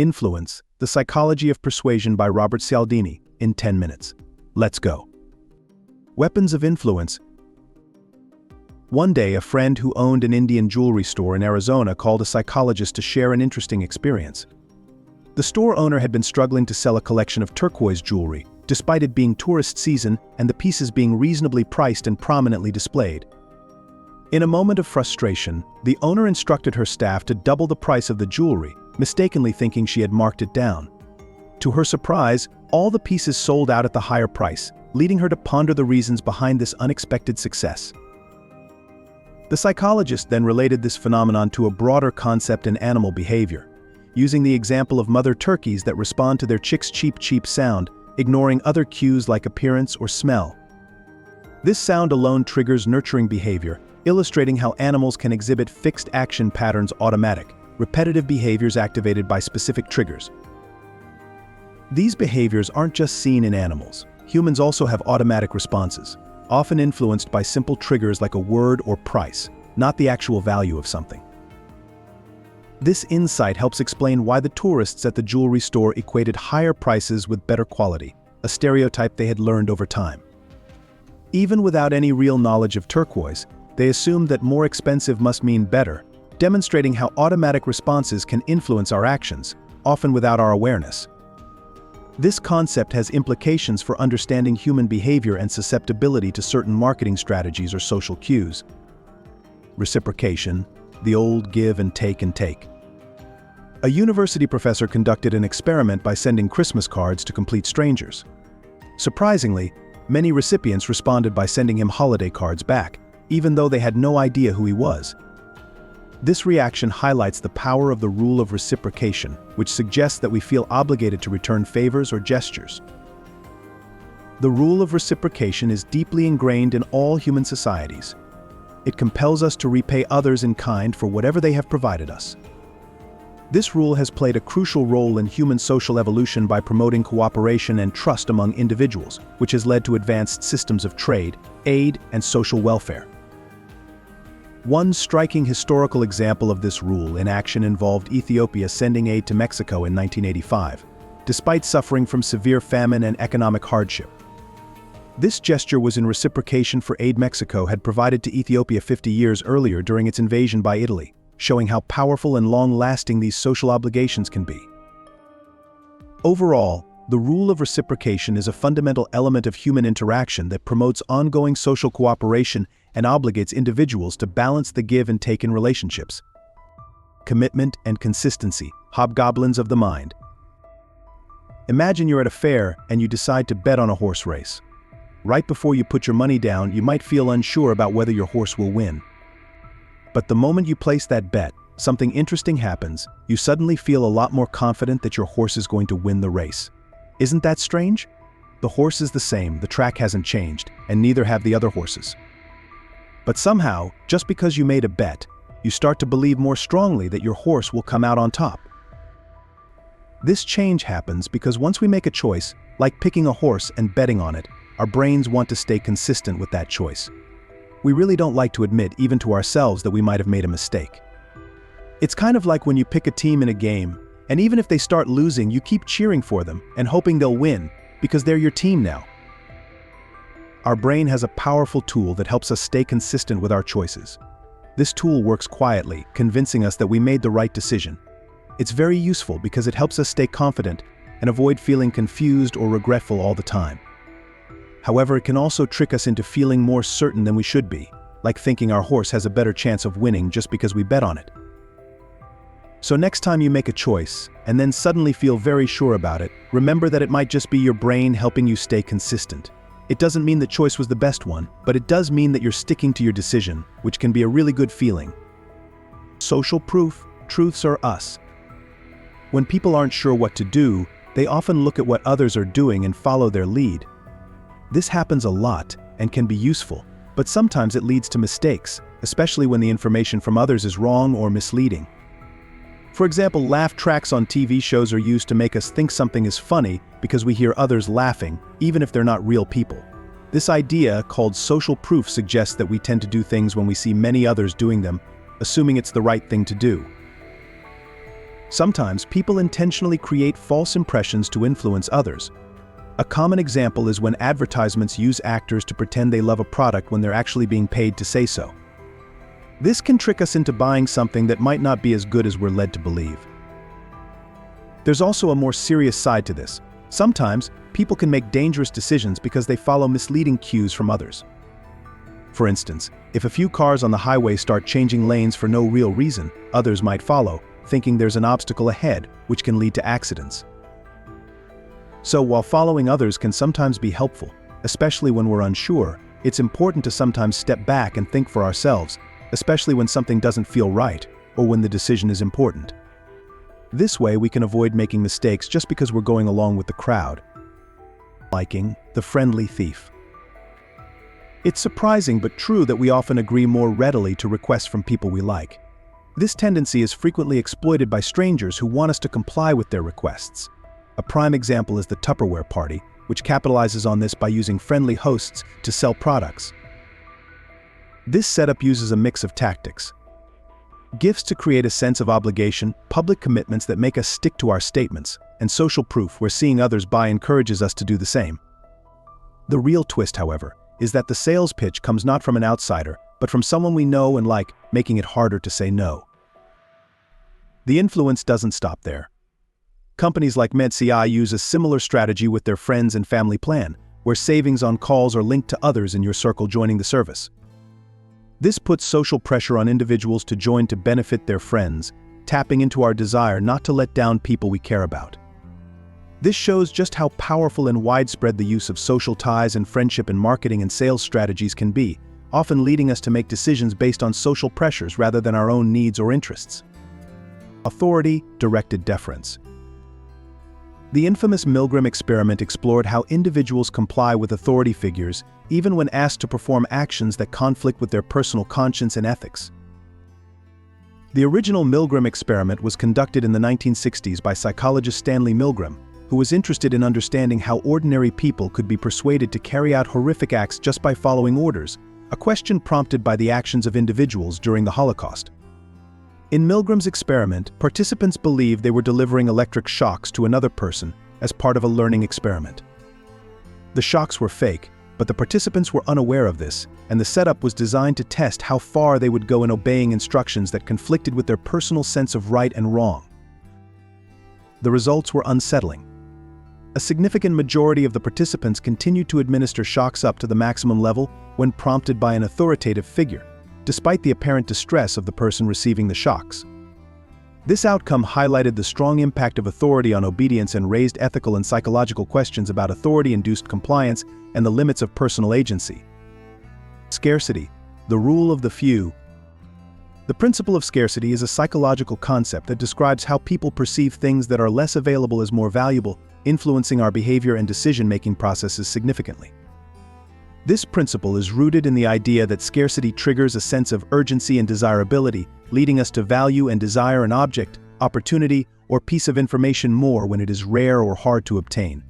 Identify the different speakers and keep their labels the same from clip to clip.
Speaker 1: Influence, The Psychology of Persuasion by Robert Cialdini, in 10 minutes. Let's go. Weapons of influence. One day, a friend who owned an Indian jewelry store in Arizona called a psychologist to share an interesting experience. The store owner had been struggling to sell a collection of turquoise jewelry, despite it being tourist season and the pieces being reasonably priced and prominently displayed. In a moment of frustration, the owner instructed her staff to double the price of the jewelry, mistakenly thinking she had marked it down. To her surprise, all the pieces sold out at the higher price, leading her to ponder the reasons behind this unexpected success. The psychologist then related this phenomenon to a broader concept in animal behavior, using the example of mother turkeys that respond to their chicks' cheep sound, ignoring other cues like appearance or smell. This sound alone triggers nurturing behavior, illustrating how animals can exhibit fixed action patterns automatic, repetitive behaviors activated by specific triggers. These behaviors aren't just seen in animals. Humans also have automatic responses, often influenced by simple triggers like a word or price, not the actual value of something. This insight helps explain why the tourists at the jewelry store equated higher prices with better quality, a stereotype they had learned over time. Even without any real knowledge of turquoise, they assumed that more expensive must mean better, demonstrating how automatic responses can influence our actions, often without our awareness. This concept has implications for understanding human behavior and susceptibility to certain marketing strategies or social cues. Reciprocation, the old give and take. A university professor conducted an experiment by sending Christmas cards to complete strangers. Surprisingly, many recipients responded by sending him holiday cards back, even though they had no idea who he was. This reaction highlights the power of the rule of reciprocation, which suggests that we feel obligated to return favors or gestures. The rule of reciprocation is deeply ingrained in all human societies. It compels us to repay others in kind for whatever they have provided us. This rule has played a crucial role in human social evolution by promoting cooperation and trust among individuals, which has led to advanced systems of trade, aid, and social welfare. One striking historical example of this rule in action involved Ethiopia sending aid to Mexico in 1985, despite suffering from severe famine and economic hardship. This gesture was in reciprocation for aid Mexico had provided to Ethiopia 50 years earlier during its invasion by Italy, showing how powerful and long-lasting these social obligations can be. Overall, the rule of reciprocation is a fundamental element of human interaction that promotes ongoing social cooperation and obligates individuals to balance the give and take in relationships. Commitment and consistency, hobgoblins of the mind. Imagine you're at a fair and you decide to bet on a horse race. Right before you put your money down, you might feel unsure about whether your horse will win. But the moment you place that bet, something interesting happens. You suddenly feel a lot more confident that your horse is going to win the race. Isn't that strange? The horse is the same, the track hasn't changed, and neither have the other horses. But somehow, just because you made a bet, you start to believe more strongly that your horse will come out on top. This change happens because once we make a choice, like picking a horse and betting on it, our brains want to stay consistent with that choice. We really don't like to admit, even to ourselves, that we might have made a mistake. It's kind of like when you pick a team in a game, and even if they start losing, you keep cheering for them and hoping they'll win, because they're your team now. Our brain has a powerful tool that helps us stay consistent with our choices. This tool works quietly, convincing us that we made the right decision. It's very useful because it helps us stay confident and avoid feeling confused or regretful all the time. However, it can also trick us into feeling more certain than we should be, like thinking our horse has a better chance of winning just because we bet on it. So next time you make a choice, and then suddenly feel very sure about it, remember that it might just be your brain helping you stay consistent. It doesn't mean the choice was the best one, but it does mean that you're sticking to your decision, which can be a really good feeling. Social proof, truths are us. When people aren't sure what to do, they often look at what others are doing and follow their lead. This happens a lot and can be useful, but sometimes it leads to mistakes, especially when the information from others is wrong or misleading. For example, laugh tracks on TV shows are used to make us think something is funny because we hear others laughing, even if they're not real people. This idea, called social proof, suggests that we tend to do things when we see many others doing them, assuming it's the right thing to do. Sometimes people intentionally create false impressions to influence others. A common example is when advertisements use actors to pretend they love a product when they're actually being paid to say so. This can trick us into buying something that might not be as good as we're led to believe. There's also a more serious side to this. Sometimes, people can make dangerous decisions because they follow misleading cues from others. For instance, if a few cars on the highway start changing lanes for no real reason, others might follow, thinking there's an obstacle ahead, which can lead to accidents. So while following others can sometimes be helpful, especially when we're unsure, it's important to sometimes step back and think for ourselves, especially when something doesn't feel right or when the decision is important. This way we can avoid making mistakes just because we're going along with the crowd. Liking the friendly thief. It's surprising but true that we often agree more readily to requests from people we like. This tendency is frequently exploited by strangers who want us to comply with their requests. A prime example is the Tupperware party, which capitalizes on this by using friendly hosts to sell products. This setup uses a mix of tactics. Gifts to create a sense of obligation, public commitments that make us stick to our statements, and social proof where seeing others buy encourages us to do the same. The real twist, however, is that the sales pitch comes not from an outsider, but from someone we know and like, making it harder to say no. The influence doesn't stop there. Companies like MedCI use a similar strategy with their friends and family plan, where savings on calls are linked to others in your circle joining the service. This puts social pressure on individuals to join to benefit their friends, tapping into our desire not to let down people we care about. This shows just how powerful and widespread the use of social ties and friendship in marketing and sales strategies can be, often leading us to make decisions based on social pressures rather than our own needs or interests. Authority-directed deference. The infamous Milgram experiment explored how individuals comply with authority figures even when asked to perform actions that conflict with their personal conscience and ethics. The original Milgram experiment was conducted in the 1960s by psychologist Stanley Milgram, who was interested in understanding how ordinary people could be persuaded to carry out horrific acts just by following orders, a question prompted by the actions of individuals during the Holocaust. In Milgram's experiment, participants believed they were delivering electric shocks to another person as part of a learning experiment. The shocks were fake, but the participants were unaware of this, and the setup was designed to test how far they would go in obeying instructions that conflicted with their personal sense of right and wrong. The results were unsettling. A significant majority of the participants continued to administer shocks up to the maximum level when prompted by an authoritative figure, despite the apparent distress of the person receiving the shocks. This outcome highlighted the strong impact of authority on obedience and raised ethical and psychological questions about authority-induced compliance and the limits of personal agency. Scarcity, the rule of the few. The principle of scarcity is a psychological concept that describes how people perceive things that are less available as more valuable, influencing our behavior and decision-making processes significantly. This principle is rooted in the idea that scarcity triggers a sense of urgency and desirability, leading us to value and desire an object, opportunity, or piece of information more when it is rare or hard to obtain.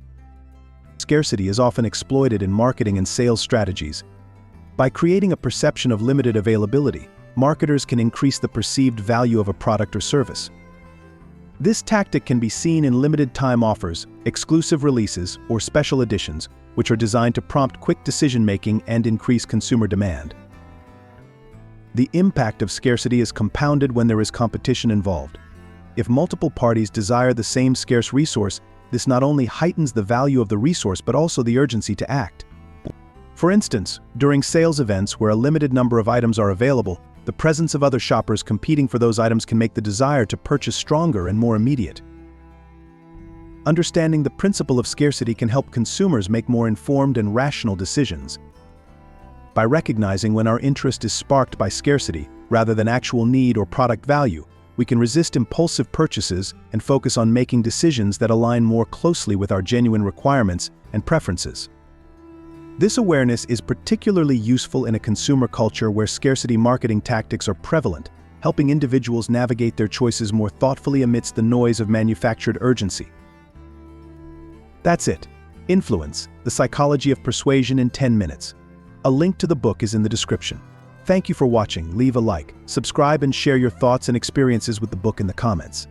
Speaker 1: Scarcity is often exploited in marketing and sales strategies. By creating a perception of limited availability, marketers can increase the perceived value of a product or service. This tactic can be seen in limited-time offers, exclusive releases, or special editions, which are designed to prompt quick decision-making and increase consumer demand. The impact of scarcity is compounded when there is competition involved. If multiple parties desire the same scarce resource, this not only heightens the value of the resource but also the urgency to act. For instance, during sales events where a limited number of items are available, the presence of other shoppers competing for those items can make the desire to purchase stronger and more immediate. Understanding the principle of scarcity can help consumers make more informed and rational decisions. By recognizing when our interest is sparked by scarcity rather than actual need or product value, we can resist impulsive purchases and focus on making decisions that align more closely with our genuine requirements and preferences. This awareness is particularly useful in a consumer culture where scarcity marketing tactics are prevalent, helping individuals navigate their choices more thoughtfully amidst the noise of manufactured urgency. That's it. Influence, the Psychology of Persuasion in 10 minutes. A link to the book is in the description. Thank you for watching. Leave a like, subscribe, and share your thoughts and experiences with the book in the comments.